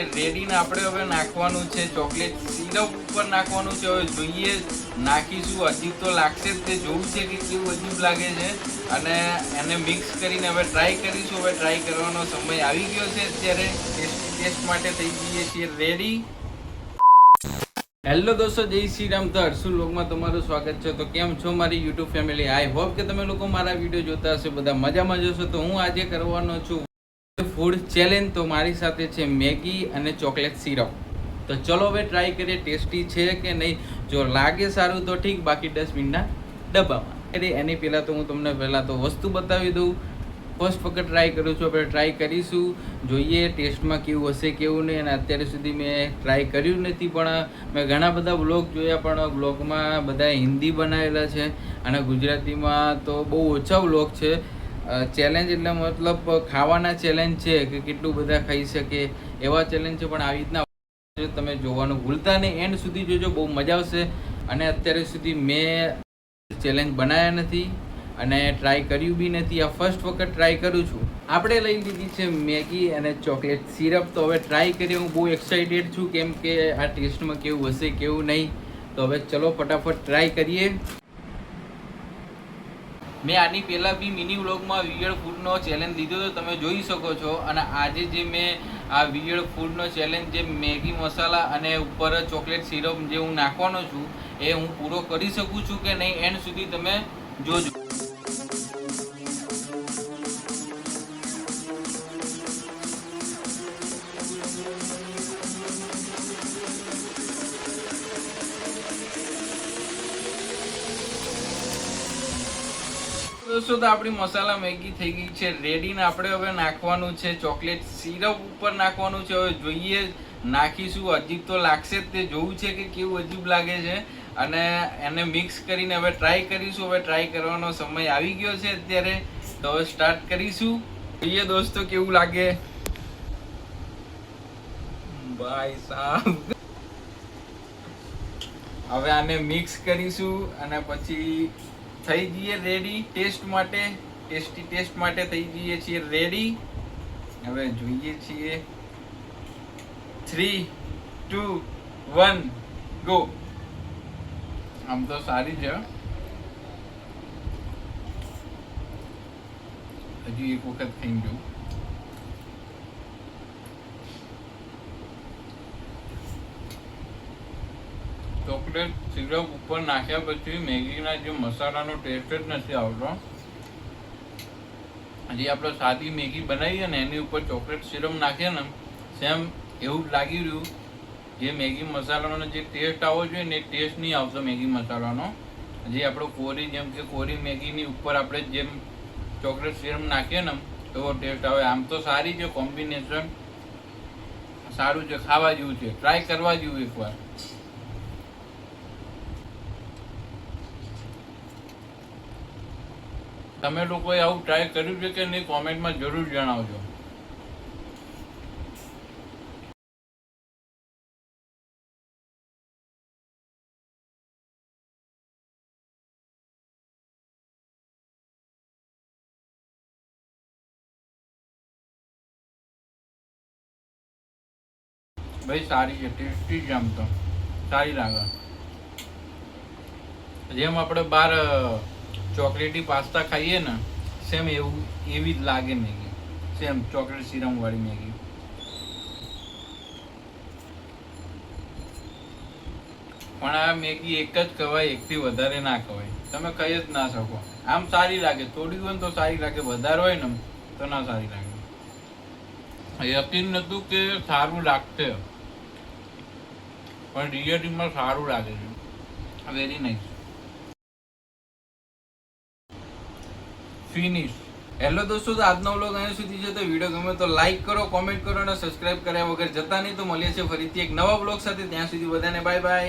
રેડીને આપણે હવે નાખવાનું છે ચોકલેટ સિરપ ઉપર નાખવાનું છે. હવે જોઈએ નાખીશું. અજીબ તો લાગશે જ, તે જોવું છે કે કેવું અજીબ લાગે છે. અને એને મિક્સ કરીને હવે ટ્રાય કરીશું. હવે ટ્રાય કરવાનો સમય આવી ગયો છે. અત્યારે ટેસ્ટ માટે થઈ જઈએ છીએ રેડી. હેલો દોસ્તો, જય શ્રી રામ. તો હર્ષુલ લોગમાં તમારું સ્વાગત છે. તો કેમ છો મારી યુટ્યુબ ફેમિલી? આઈ હોપ કે તમે લોકો મારા વિડીયો જોતા હશો, બધા મજામાં જશો. તો હું આજે કરવાનો છું ફૂડ ચેલેન્જ. તો મારી સાથે છે મેગી અને ચોકલેટ સિરપ. તો ચલો હવે ટ્રાય કરીએ ટેસ્ટી છે કે નહીં. જો લાગે સારું તો ઠીક, બાકી ડસ્ટબિનના ડબ્બામાં. એની પહેલાં તો હું તમને પહેલાં તો વસ્તુ બતાવી દઉં. ફર્સ્ટ વખત ટ્રાય કરું છું. આપણે ટ્રાય કરીશું, જોઈએ ટેસ્ટમાં કેવું હશે કેવું નહીં. અને અત્યાર સુધી મેં ટ્રાય કર્યું નથી, પણ મેં ઘણા બધા વ્લોગ જોયા, પણ વ્લોગમાં બધા હિન્દી બનાવેલા છે અને ગુજરાતીમાં તો બહુ ઓછા વ્લોગ છે. ચેલેન્જ એટલે મતલબ ખાવાના ચેલેન્જ છે કે કેટલું બધા ખાઈ શકે એવા ચેલેન્જ છે. પણ આવી રીતના તમે જોવાનું ભૂલતા નહીં, એન્ડ સુધી જોજો, બહુ મજા આવશે. અને અત્યાર સુધી મેં ચેલેન્જ બનાવ્યા નથી અને ટ્રાય કર્યું બી નથી. આ ફર્સ્ટ વખત ટ્રાય કરું છું. આપણે લઈ લીધી છે મેગી અને ચોકલેટ સિરપ. તો હવે ટ્રાય કરીએ. હું બહુ એક્સાઇટેડ છું, કેમ કે આ ટેસ્ટમાં કેવું હશે કેવું નહીં. તો હવે ચલો ફટાફટ ટ્રાય કરીએ. મેં આની પહેલાં બી મિની વ્લોગમાં વિયર્ડ ફૂડનો ચેલેન્જ લીધો તો તમે જોઈ શકો છો. અને આજે જે મેં આ વિયર્ડ ફૂડનો ચેલેન્જ, જે મેગી મસાલા અને ઉપર ચોકલેટ સિરપ જે હું નાખવાનો છું, એ હું પૂરો કરી શકું છું કે નહીં, એન્ડ સુધી તમે જોજો. દોસ્તો, તો આપણી મસાલા મેગી થઈ ગઈ છે રેડી. ને આપણે હવે નાખવાનું છે ચોકલેટ સિરપ ઉપર નાખવાનું છે. હવે જોઈએ નાખીશું. અજીબ તો લાગશે જ, તે જોવું છે કે કેવું અજીબ લાગે છે. અને એને મિક્સ કરીને હવે ટ્રાય કરીશું. હવે ટ્રાય કરવાનો સમય આવી ગયો છે અત્યારે. તો હવે સ્ટાર્ટ કરીશું. જોઈએ દોસ્તો કેવું લાગે. ભાઈ સાહેબ, હવે આને મિક્સ કરીશું અને પછી થઈ જઈએ રેડી ટેસ્ટ માટે. ટેસ્ટી ટેસ્ટ માટે થઈ જઈએ છીએ રેડી. હવે જોઈએ છીએ. 3, 2, 1 ગો. આમ તો સારી છે. હજી એક વખત ખાઈ જોઉં. ચોકલેટ સિરપ ઉપર નાખ્યા પછી મેગીના જે મસાલાનો ટેસ્ટ જ નથી આવતો. હજી આપણે સાદી મેગી બનાવીએ ને એની ઉપર ચોકલેટ સિરપ નાખીએ ને, સેમ એવું જ લાગી રહ્યું. જે મેગી મસાલાનો જે ટેસ્ટ આવવો જોઈએ ને, એ ટેસ્ટ નહીં આવતો મેગી મસાલાનો. જે આપણો કોરી, જેમ કે કોરી મેગીની ઉપર આપણે જેમ ચોકલેટ સિરપ નાખીએ ને એવો ટેસ્ટ આવે. આમ તો સારી છે, કોમ્બિનેશન સારું છે, ખાવા જેવું છે, ટ્રાય કરવા જેવું એકવાર. તમે લોકોએ આવું ટ્રાય કર્યું છે કે નહીં, કોમેન્ટમાં જરૂર જણાવજો. ભાઈ સારી છે, ટેસ્ટી જ. આમ તો સારી લાગે. જેમ આપણે બહાર ચોકલેટી પાસ્તા ખાઈએ ને, સેમ એવું એવી જ લાગે મેગી. સેમ ચોકલેટ સિરમ વાળી મેગી. પણ આ મેગી એક જ ખવાય, એકથી વધારે ના ખવાય. તમે ખાઈ જ ના શકો. આમ સારી લાગે, થોડી હોય તો સારી લાગે, વધારે હોય ને તો ના સારી લાગે. યકીન નતું કે સારું લાગશે, પણ રિયલીમાં સારું લાગે છે. Very nice. ફિનિશ. હેલો દોસ્તો, તો આજનો વ્લોગ અહીં સુધી છે. તો વિડીયો ગમે તો લાઈક કરો, કોમેન્ટ કરો અને સબસ્ક્રાઇબ કર્યા વગર જતા નહીં. તો મળીએ છીએ ફરીથી એક નવા વ્લોગ સાથે. ત્યાં સુધી બધાને બાય બાય.